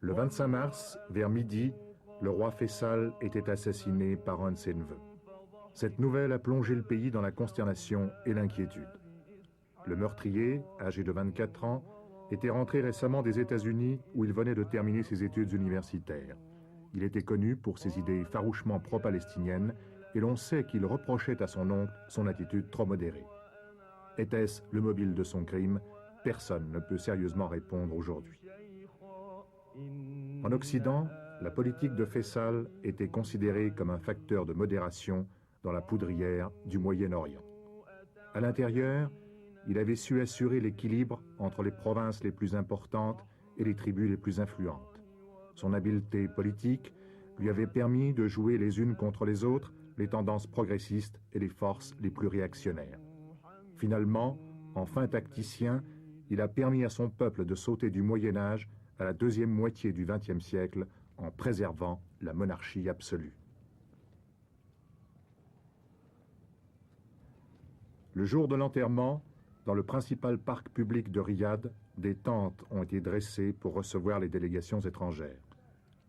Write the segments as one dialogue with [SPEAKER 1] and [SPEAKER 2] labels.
[SPEAKER 1] Le 25 mars, vers midi, le roi Faisal était assassiné par un de ses neveux. Cette nouvelle a plongé le pays dans la consternation et l'inquiétude. Le meurtrier, âgé de 24 ans, était rentré récemment des États-Unis où il venait de terminer ses études universitaires. Il était connu pour ses idées farouchement pro-palestiniennes et l'on sait qu'il reprochait à son oncle son attitude trop modérée. Était-ce le mobile de son crime? Personne ne peut sérieusement répondre aujourd'hui. En Occident, la politique de Faisal était considérée comme un facteur de modération dans la poudrière du Moyen-Orient. À l'intérieur, il avait su assurer l'équilibre entre les provinces les plus importantes et les tribus les plus influentes. Son habileté politique lui avait permis de jouer les unes contre les autres les tendances progressistes et les forces les plus réactionnaires. Finalement, en fin tacticien, il a permis à son peuple de sauter du Moyen-Âge à la deuxième moitié du XXe siècle en préservant la monarchie absolue. Le jour de l'enterrement, dans le principal parc public de Riyad, des tentes ont été dressées pour recevoir les délégations étrangères.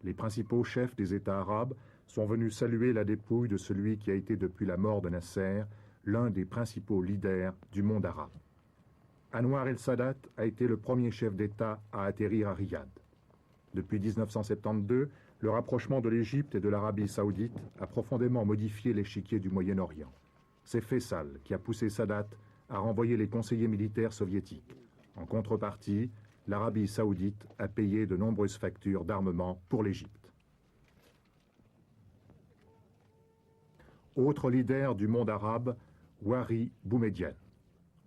[SPEAKER 1] Les principaux chefs des États arabes sont venus saluer la dépouille de celui qui a été depuis la mort de Nasser l'un des principaux leaders du monde arabe. Anwar el-Sadat a été le premier chef d'État à atterrir à Riyad. Depuis 1972, le rapprochement de l'Égypte et de l'Arabie saoudite a profondément modifié l'échiquier du Moyen-Orient. C'est Faisal qui a poussé Sadat à renvoyer les conseillers militaires soviétiques. En contrepartie, l'Arabie saoudite a payé de nombreuses factures d'armement pour l'Égypte. Autre leader du monde arabe, Wari Boumedienne.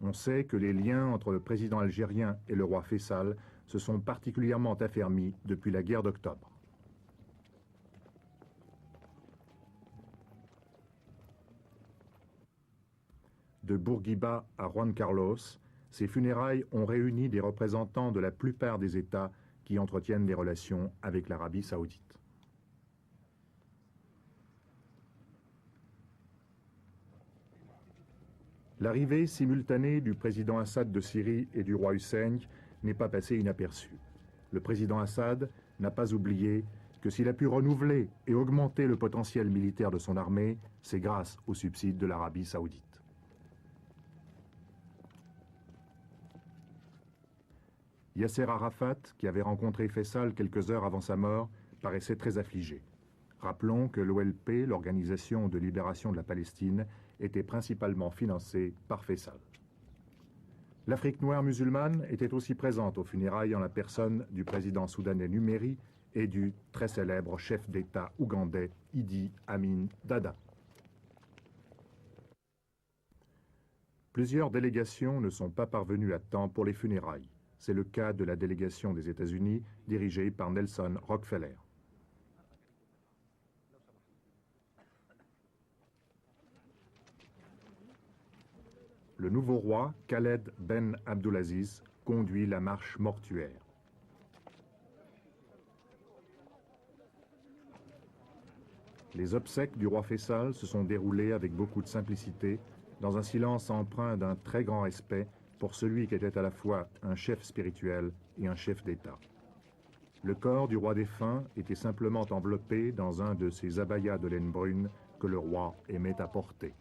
[SPEAKER 1] On sait que les liens entre le président algérien et le roi Faisal se sont particulièrement affermis depuis la guerre d'octobre. De Bourguiba à Juan Carlos, ces funérailles ont réuni des représentants de la plupart des États qui entretiennent des relations avec l'Arabie saoudite. L'arrivée simultanée du président Assad de Syrie et du roi Hussein n'est pas passée inaperçue. Le président Assad n'a pas oublié que s'il a pu renouveler et augmenter le potentiel militaire de son armée, c'est grâce aux subsides de l'Arabie saoudite. Yasser Arafat, qui avait rencontré Faisal quelques heures avant sa mort, paraissait très affligé. Rappelons que l'OLP, l'Organisation de libération de la Palestine, était principalement financée par Faisal. L'Afrique noire musulmane était aussi présente aux funérailles en la personne du président soudanais Numeri et du très célèbre chef d'État ougandais Idi Amin Dada. Plusieurs délégations ne sont pas parvenues à temps pour les funérailles. C'est le cas de la délégation des États-Unis dirigée par Nelson Rockefeller. Le nouveau roi, Khaled Ben Abdulaziz, conduit la marche mortuaire. Les obsèques du roi Faisal se sont déroulées avec beaucoup de simplicité, dans un silence empreint d'un très grand respect pour celui qui était à la fois un chef spirituel et un chef d'État. Le corps du roi défunt était simplement enveloppé dans un de ces abayas de laine brune que le roi aimait à porter.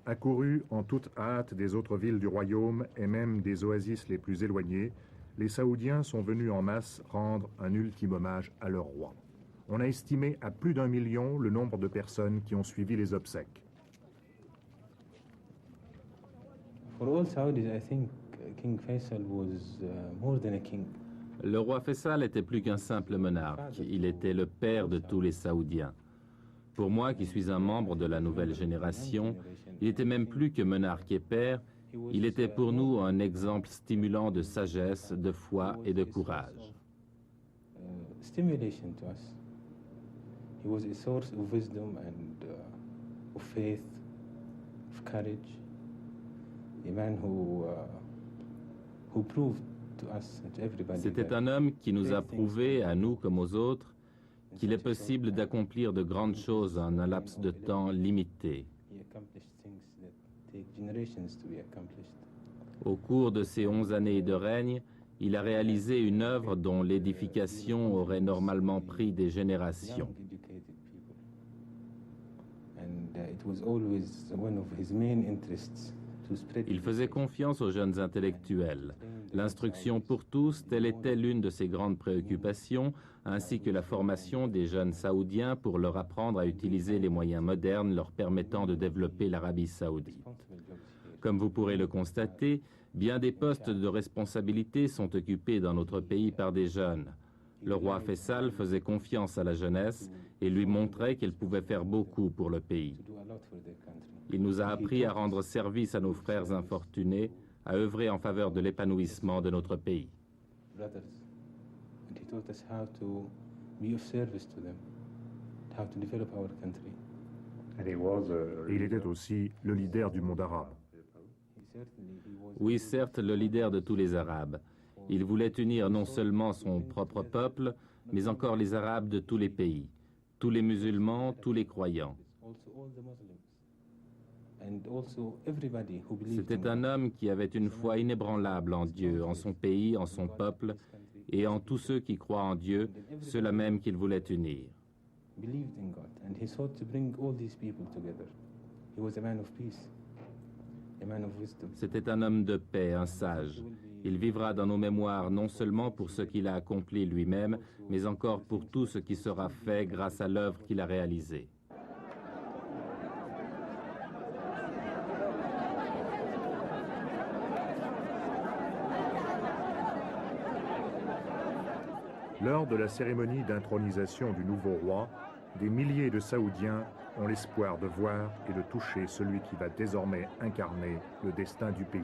[SPEAKER 1] Accourus en toute hâte des autres villes du royaume et même des oasis les plus éloignées, les Saoudiens sont venus en masse rendre un ultime hommage à leur roi. On a estimé à plus d'1 million le nombre de personnes qui ont suivi les obsèques.
[SPEAKER 2] For all Saudis, I think King Faisal was more than a king. Le roi Faisal était plus qu'un simple monarque, il était le père de tous les Saoudiens. Pour moi, qui suis un membre de la nouvelle génération, il était même plus que monarque et père, il était pour nous un exemple stimulant de sagesse, de foi et de courage.
[SPEAKER 3] Stimulation to us. He was a source of wisdom and of faith, of courage. A man who proved to us and to everybody.
[SPEAKER 2] C'était un homme qui nous a prouvé, à nous comme aux autres, qu'il est possible d'accomplir de grandes choses en un laps de temps limité.
[SPEAKER 3] He accomplished things that take generations to be accomplished.
[SPEAKER 2] Au cours de ces 11 années de règne, il a réalisé une œuvre dont l'édification aurait normalement pris des générations.
[SPEAKER 3] Young, educated people. And it was always one of his main interests to spread.
[SPEAKER 2] Il faisait confiance aux jeunes intellectuels. L'instruction pour tous, telle était l'une de ses grandes préoccupations, ainsi que la formation des jeunes saoudiens pour leur apprendre à utiliser les moyens modernes leur permettant de développer l'Arabie saoudite. Comme vous pourrez le constater, bien des postes de responsabilité sont occupés dans notre pays par des jeunes. Le roi Faisal faisait confiance à la jeunesse et lui montrait qu'elle pouvait faire beaucoup pour le pays. Il nous a appris à rendre service à nos frères infortunés, à œuvrer en faveur de l'épanouissement de notre pays.
[SPEAKER 3] Brothers. And he taught us how to be of service to them, how to develop our country.
[SPEAKER 1] Et il était aussi le leader du monde arabe.
[SPEAKER 2] Oui, certes, le leader de tous les Arabes. Il voulait unir non seulement son propre peuple, mais encore les Arabes de tous les pays, tous les musulmans, tous les croyants. C'était un homme qui avait une foi inébranlable en Dieu, en son pays, en son peuple, et en tous ceux qui croient en Dieu, ceux-là même qu'il voulait unir. C'était un homme de paix, un sage. Il vivra dans nos mémoires non seulement pour ce qu'il a accompli lui-même, mais encore pour tout ce qui sera fait grâce à l'œuvre qu'il a réalisée.
[SPEAKER 1] Lors de la cérémonie d'intronisation du nouveau roi, des milliers de Saoudiens ont l'espoir de voir et de toucher celui qui va désormais incarner le destin du pays.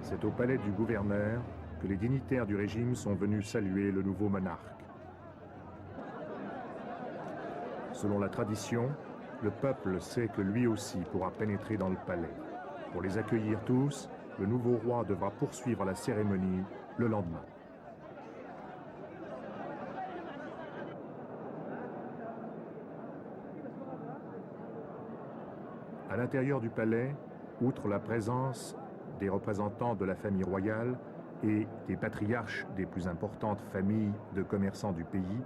[SPEAKER 1] C'est au palais du gouverneur que les dignitaires du régime sont venus saluer le nouveau monarque. Selon la tradition, le peuple sait que lui aussi pourra pénétrer dans le palais. Pour les accueillir tous, le nouveau roi devra poursuivre la cérémonie le lendemain. À l'intérieur du palais, outre la présence des représentants de la famille royale et des patriarches des plus importantes familles de commerçants du pays,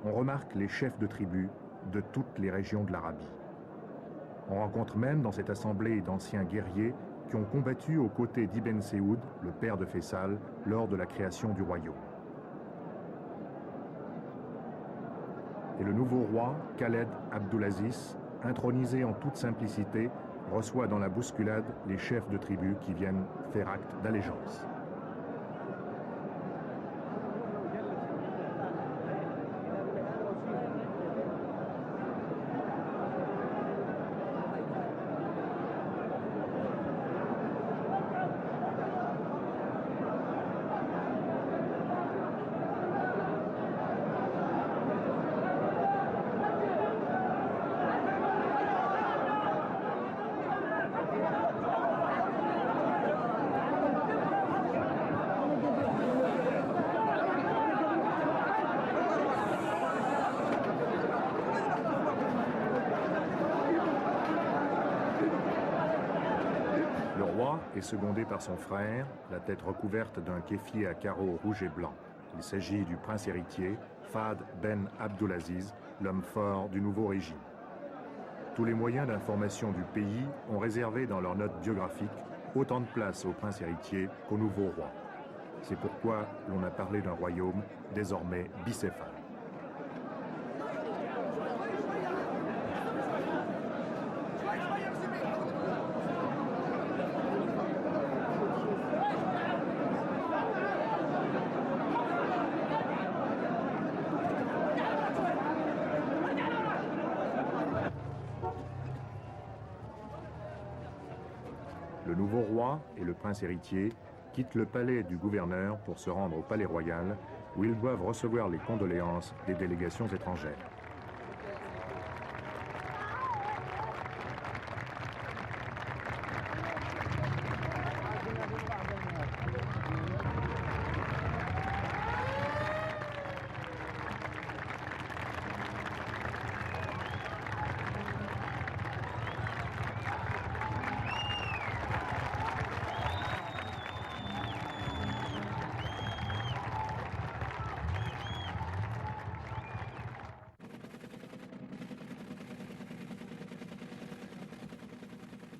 [SPEAKER 1] on remarque les chefs de tribus de toutes les régions de l'Arabie. On rencontre même dans cette assemblée d'anciens guerriers qui ont combattu aux côtés d'Ibn Saoud, le père de Faisal, lors de la création du royaume. Et le nouveau roi, Khaled Abdulaziz, intronisé en toute simplicité, reçoit dans la bousculade les chefs de tribus qui viennent faire acte d'allégeance. est secondé par son frère, la tête recouverte d'un kéfier à carreaux rouge et blanc. Il s'agit du prince héritier, Fahd Ben Abdulaziz, l'homme fort du nouveau régime. Tous les moyens d'information du pays ont réservé dans leurs notes biographiques autant de place au prince héritier qu'au nouveau roi. C'est pourquoi l'on a parlé d'un royaume désormais bicéphale. Le nouveau roi et le prince héritier quittent le palais du gouverneur pour se rendre au palais royal, où ils doivent recevoir les condoléances des délégations étrangères.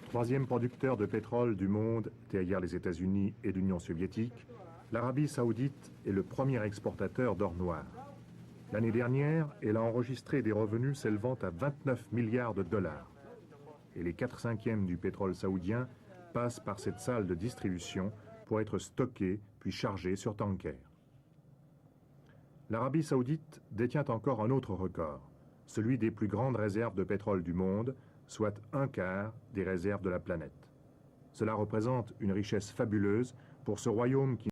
[SPEAKER 1] Troisième producteur de pétrole du monde derrière les États-Unis et l'Union soviétique, l'Arabie saoudite est le premier exportateur d'or noir. L'année dernière, elle a enregistré des revenus s'élevant à 29 milliards de dollars. Et les 4/5 du pétrole saoudien passent par cette salle de distribution pour être stockés puis chargés sur tankers. L'Arabie saoudite détient encore un autre record, celui des plus grandes réserves de pétrole du monde, soit 1/4 des réserves de la planète. Cela représente une richesse fabuleuse pour ce royaume qui